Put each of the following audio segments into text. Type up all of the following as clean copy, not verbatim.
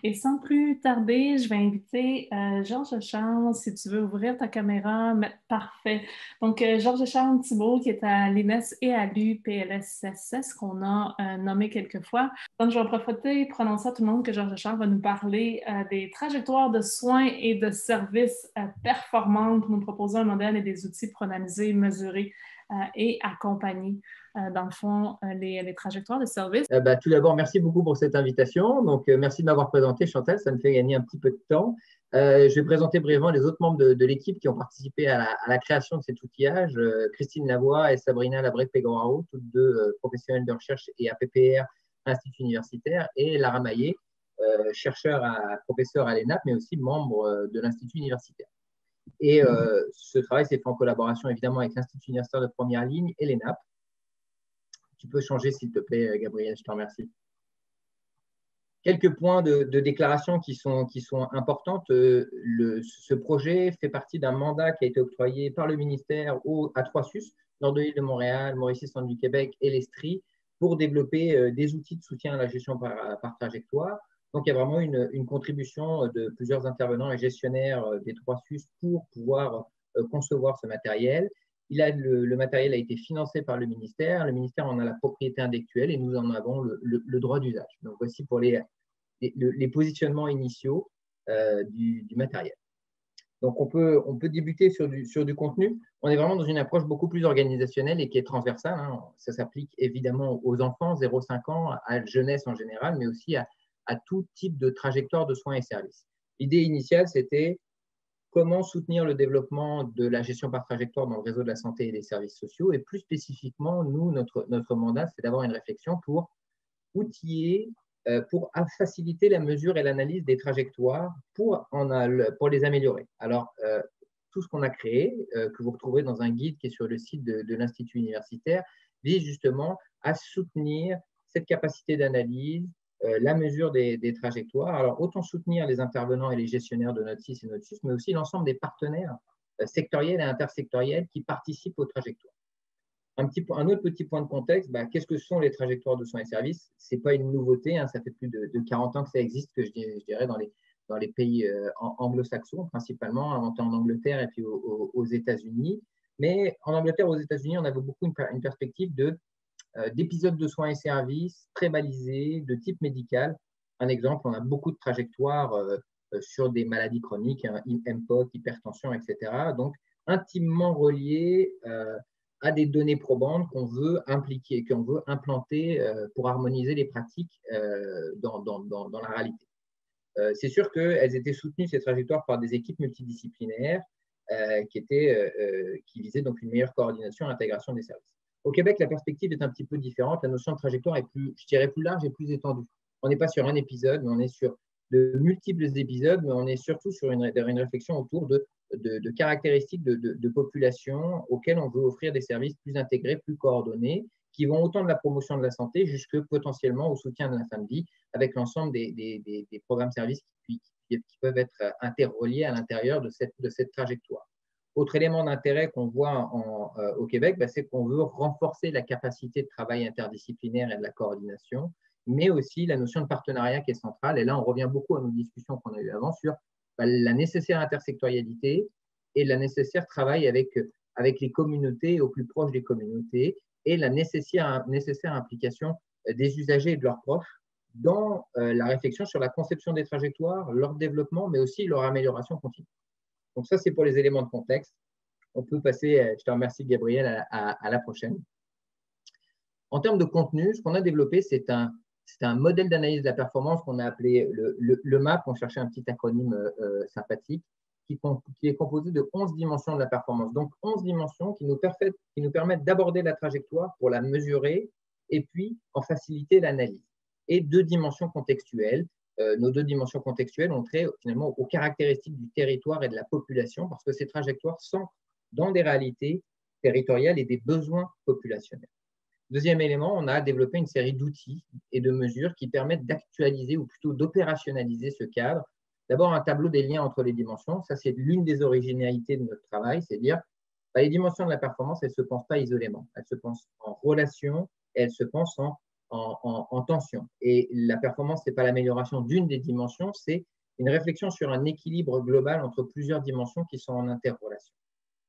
Et sans plus tarder, je vais inviter Georges Charles, si tu veux ouvrir ta caméra. Parfait. Donc, Georges Charles Thibault, qui est à l'INES et à l'UPLSSS, qu'on a nommé quelques fois. Donc, je vais profiter et prononcer à tout le monde que Georges Charles va nous parler des trajectoires de soins et de services performantes pour nous proposer un modèle et des outils pour analyser, mesurer et accompagner, dans le fond, les trajectoires de services. Tout d'abord, merci beaucoup pour cette invitation. Donc, merci de m'avoir présenté, Chantal. Ça me fait gagner un petit peu de temps. Je vais présenter brièvement les autres membres de l'équipe qui ont participé à la création de cet outillage. Christine Lavoie et Sabrina Labrec-Pegoraro, toutes deux professionnelles de recherche et APPR, Institut universitaire, et Lara Maillet, professeur à l'ENAP, mais aussi membre de l'Institut universitaire. Et ce travail s'est fait en collaboration évidemment avec l'Institut universitaire de première ligne et l'ENAP. Tu peux changer, s'il te plaît, Gabriel, je te remercie. Quelques points de déclaration qui sont importantes. Ce projet fait partie d'un mandat qui a été octroyé par le ministère à 3 SUS, Nord de l'île de Montréal, Mauricie, Centre du Québec et l'Estrie, pour développer des outils de soutien à la gestion par trajectoire. Donc, il y a vraiment une contribution de plusieurs intervenants et gestionnaires des 3 SUS pour pouvoir concevoir ce matériel. Le matériel a été financé par le ministère. Le ministère en a la propriété intellectuelle et nous en avons le droit d'usage. Donc, voici pour les positionnements initiaux du matériel. Donc, on peut débuter sur du contenu. On est vraiment dans une approche beaucoup plus organisationnelle et qui est transversale. Hein. Ça s'applique évidemment aux enfants, 0-5 ans, à la jeunesse en général, mais aussi à tout type de trajectoire de soins et services. L'idée initiale, c'était comment soutenir le développement de la gestion par trajectoire dans le réseau de la santé et des services sociaux. Et plus spécifiquement, nous, notre mandat, c'est d'avoir une réflexion pour outiller, pour faciliter la mesure et l'analyse des trajectoires pour les améliorer. Alors, tout ce qu'on a créé, que vous retrouverez dans un guide qui est sur le site de l'Institut universitaire, vise justement à soutenir cette capacité d'analyse, la mesure des trajectoires. Alors, autant soutenir les intervenants et les gestionnaires de notre SIS et notre SUS, mais aussi l'ensemble des partenaires sectoriels et intersectoriels qui participent aux trajectoires. Un autre petit point de contexte, qu'est-ce que sont les trajectoires de soins et services? Ce n'est pas une nouveauté, hein, ça fait plus de 40 ans que ça existe, que je dirais dans les pays anglo-saxons, principalement, inventé en Angleterre et puis aux États-Unis. Mais en Angleterre, aux États-Unis, on avait beaucoup une perspective d'épisodes de soins et services très balisés, de type médical. Un exemple, on a beaucoup de trajectoires sur des maladies chroniques, hein, MPOC, hypertension, etc. Donc, intimement reliées à des données probantes qu'on veut impliquer, qu'on veut implanter pour harmoniser les pratiques dans la réalité. C'est sûr qu'elles étaient soutenues, ces trajectoires, par des équipes multidisciplinaires qui visaient donc une meilleure coordination et intégration des services. Au Québec, la perspective est un petit peu différente. La notion de trajectoire est plus large et plus étendue. On n'est pas sur un épisode, mais on est sur de multiples épisodes, mais on est surtout sur une réflexion autour de caractéristiques de population auxquelles on veut offrir des services plus intégrés, plus coordonnés, qui vont autant de la promotion de la santé jusque potentiellement au soutien de la fin de vie, avec l'ensemble des programmes services qui peuvent être interreliés à l'intérieur de cette trajectoire. Autre élément d'intérêt qu'on voit au Québec, c'est qu'on veut renforcer la capacité de travail interdisciplinaire et de la coordination, mais aussi la notion de partenariat qui est centrale. Et là, on revient beaucoup à nos discussions qu'on a eues avant sur la nécessaire intersectorialité et la nécessaire travail avec les communautés, au plus proche des communautés, et la nécessaire implication des usagers et de leurs proches dans la réflexion sur la conception des trajectoires, leur développement, mais aussi leur amélioration continue. Donc ça, c'est pour les éléments de contexte. On peut passer, je te remercie Gabriel, à la prochaine. En termes de contenu, ce qu'on a développé, c'est un modèle d'analyse de la performance qu'on a appelé le MAP. On cherchait un petit acronyme sympathique qui est composé de 11 dimensions de la performance. Donc 11 dimensions qui nous permettent d'aborder la trajectoire pour la mesurer et puis en faciliter l'analyse. Et 2 dimensions contextuelles. Nos 2 dimensions contextuelles ont trait finalement aux caractéristiques du territoire et de la population parce que ces trajectoires s'ancrent dans des réalités territoriales et des besoins populationnels. Deuxième élément, on a développé une série d'outils et de mesures qui permettent d'actualiser ou plutôt d'opérationnaliser ce cadre. D'abord, un tableau des liens entre les dimensions. Ça, c'est l'une des originalités de notre travail, c'est dire les dimensions de la performance, elles ne se pensent pas isolément. Elles se pensent en relation et elles se pensent en en tension. Et la performance, ce n'est pas l'amélioration d'une des dimensions, c'est une réflexion sur un équilibre global entre plusieurs dimensions qui sont en interrelation.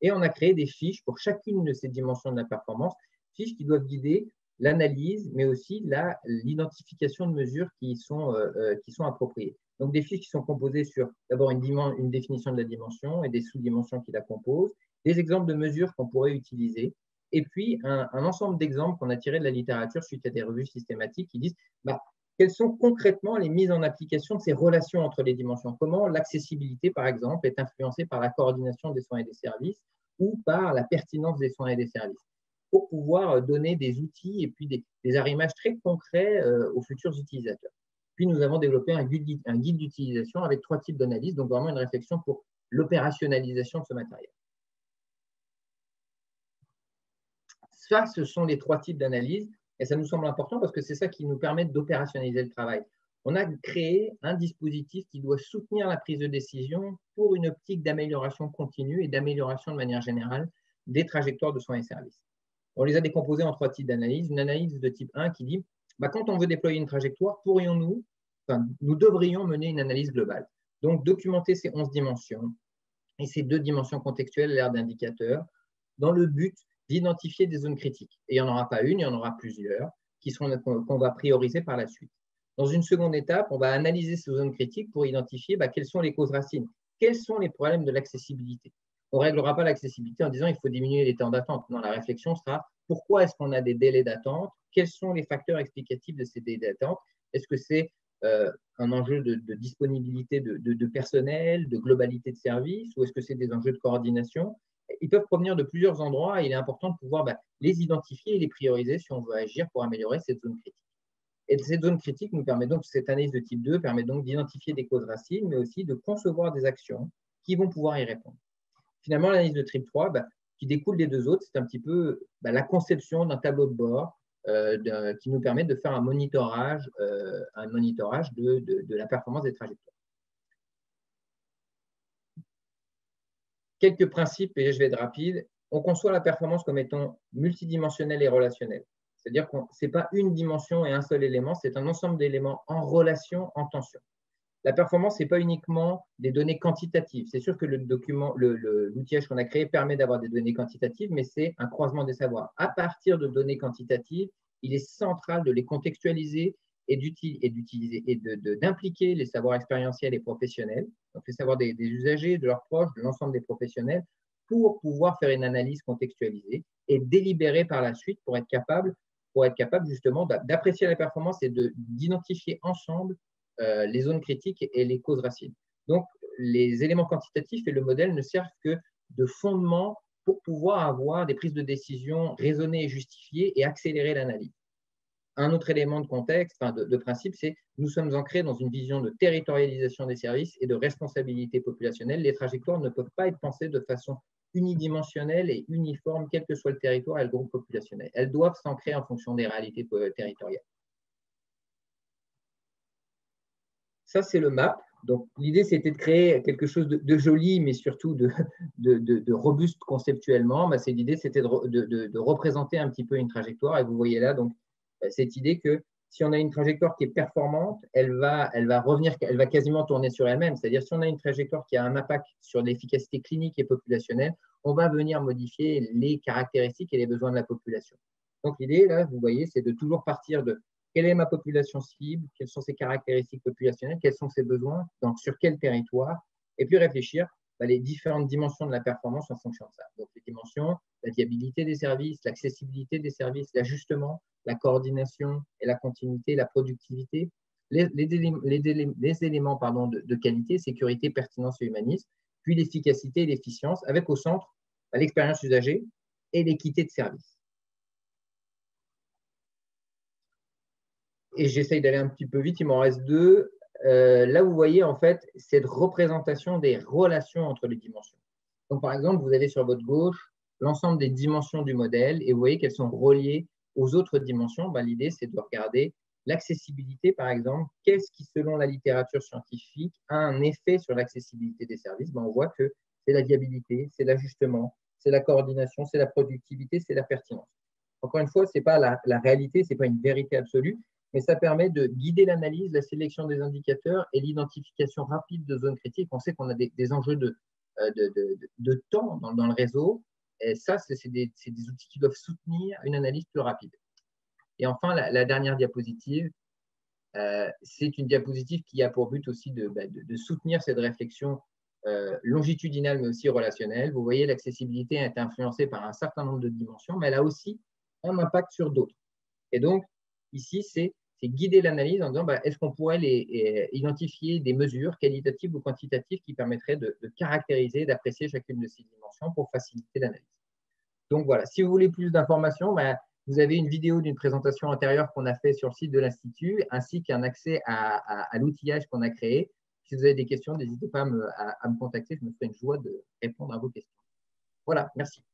Et on a créé des fiches pour chacune de ces dimensions de la performance, fiches qui doivent guider l'analyse, mais aussi l'identification de mesures qui sont appropriées. Donc, des fiches qui sont composées sur d'abord une définition de la dimension et des sous-dimensions qui la composent, des exemples de mesures qu'on pourrait utiliser, et puis un ensemble d'exemples qu'on a tirés de la littérature suite à des revues systématiques qui disent quelles sont concrètement les mises en application de ces relations entre les dimensions. Comment l'accessibilité, par exemple, est influencée par la coordination des soins et des services ou par la pertinence des soins et des services, pour pouvoir donner des outils et puis des arrimages très concrets aux futurs utilisateurs. Puis, nous avons développé un guide d'utilisation avec 3 types d'analyses, donc vraiment une réflexion pour l'opérationnalisation de ce matériel. Ça, ce sont les 3 types d'analyses, et ça nous semble important parce que c'est ça qui nous permet d'opérationnaliser le travail. On a créé un dispositif qui doit soutenir la prise de décision pour une optique d'amélioration continue et d'amélioration de manière générale des trajectoires de soins et services. On les a décomposés en 3 types d'analyses. Une analyse de type 1 qui dit quand on veut déployer une trajectoire, nous devrions mener une analyse globale. Donc, documenter ces 11 dimensions et ces 2 dimensions contextuelles, l'aire d'indicateurs, dans le but d'identifier des zones critiques. Et il n'y en aura pas une, il y en aura plusieurs qu'on va prioriser par la suite. Dans une seconde étape, on va analyser ces zones critiques pour identifier quelles sont les causes racines, quels sont les problèmes de l'accessibilité. On ne réglera pas l'accessibilité en disant il faut diminuer les temps d'attente. Non, la réflexion sera pourquoi est-ce qu'on a des délais d'attente? Quels sont les facteurs explicatifs de ces délais d'attente? Est-ce que c'est un enjeu de disponibilité de personnel, de globalité de service, ou est-ce que c'est des enjeux de coordination? Ils peuvent provenir de plusieurs endroits et il est important de pouvoir les identifier et les prioriser si on veut agir pour améliorer cette zone critique. Et cette zone critique nous permet donc, cette analyse de type 2 permet donc d'identifier des causes racines, mais aussi de concevoir des actions qui vont pouvoir y répondre. Finalement, l'analyse de type 3, qui découle des 2 autres, c'est un petit peu la conception d'un tableau de bord qui nous permet de faire un monitorage de la performance des trajectoires. Quelques principes, et je vais être rapide. On conçoit la performance comme étant multidimensionnelle et relationnelle. C'est-à-dire que ce n'est pas une dimension et un seul élément, c'est un ensemble d'éléments en relation, en tension. La performance, ce n'est pas uniquement des données quantitatives. C'est sûr que l'outillage qu'on a créé permet d'avoir des données quantitatives, mais c'est un croisement des savoirs. À partir de données quantitatives, il est central de les contextualiser et d'utiliser et d'impliquer les savoirs expérientiels et professionnels, donc les savoirs des usagers, de leurs proches, de l'ensemble des professionnels, pour pouvoir faire une analyse contextualisée et délibérer par la suite pour être capable justement d'apprécier la performance et d'identifier ensemble les zones critiques et les causes racines. Donc, les éléments quantitatifs et le modèle ne servent que de fondement pour pouvoir avoir des prises de décision raisonnées et justifiées et accélérer l'analyse. Un autre élément de contexte, de principe, c'est que nous sommes ancrés dans une vision de territorialisation des services et de responsabilité populationnelle. Les trajectoires ne peuvent pas être pensées de façon unidimensionnelle et uniforme, quel que soit le territoire et le groupe populationnel. Elles doivent s'ancrer en fonction des réalités territoriales. Ça, c'est le MAP. Donc, l'idée, c'était de créer quelque chose de joli, mais surtout de robuste conceptuellement. L'idée, c'était de représenter un petit peu une trajectoire. Et vous voyez là, donc, cette idée que si on a une trajectoire qui est performante, elle va quasiment tourner sur elle-même. C'est-à-dire, si on a une trajectoire qui a un impact sur l'efficacité clinique et populationnelle, on va venir modifier les caractéristiques et les besoins de la population. Donc, l'idée, là, vous voyez, c'est de toujours partir de quelle est ma population cible, quelles sont ses caractéristiques populationnelles, quels sont ses besoins, donc sur quel territoire, et puis réfléchir les différentes dimensions de la performance en fonction de ça. Donc, les dimensions, la viabilité des services, l'accessibilité des services, l'ajustement, la coordination et la continuité, la productivité, les éléments de qualité, sécurité, pertinence et humanisme, puis l'efficacité et l'efficience, avec au centre l'expérience usagée et l'équité de service. Et j'essaye d'aller un petit peu vite, il m'en reste 2. Là, vous voyez en fait cette représentation des relations entre les dimensions. Donc, par exemple, vous avez sur votre gauche l'ensemble des dimensions du modèle et vous voyez qu'elles sont reliées aux autres dimensions. L'idée, c'est de regarder l'accessibilité, par exemple. Qu'est-ce qui, selon la littérature scientifique, a un effet sur l'accessibilité des services? On voit que c'est la viabilité, c'est l'ajustement, c'est la coordination, c'est la productivité, c'est la pertinence. Encore une fois, ce n'est pas la réalité, ce n'est pas une vérité absolue, mais ça permet de guider l'analyse, la sélection des indicateurs et l'identification rapide de zones critiques. On sait qu'on a des enjeux de temps dans le réseau, et ça, c'est des outils qui doivent soutenir une analyse plus rapide. Et enfin, la dernière diapositive, c'est une diapositive qui a pour but aussi de soutenir cette réflexion longitudinale, mais aussi relationnelle. Vous voyez, l'accessibilité est influencée par un certain nombre de dimensions, mais elle a aussi un impact sur d'autres. Et donc, ici, c'est guider l'analyse en disant, est-ce qu'on pourrait identifier des mesures qualitatives ou quantitatives qui permettraient de caractériser, d'apprécier chacune de ces dimensions pour faciliter l'analyse. Donc voilà, si vous voulez plus d'informations, vous avez une vidéo d'une présentation antérieure qu'on a fait sur le site de l'Institut, ainsi qu'un accès à l'outillage qu'on a créé. Si vous avez des questions, n'hésitez pas à me contacter, je me ferai une joie de répondre à vos questions. Voilà, merci.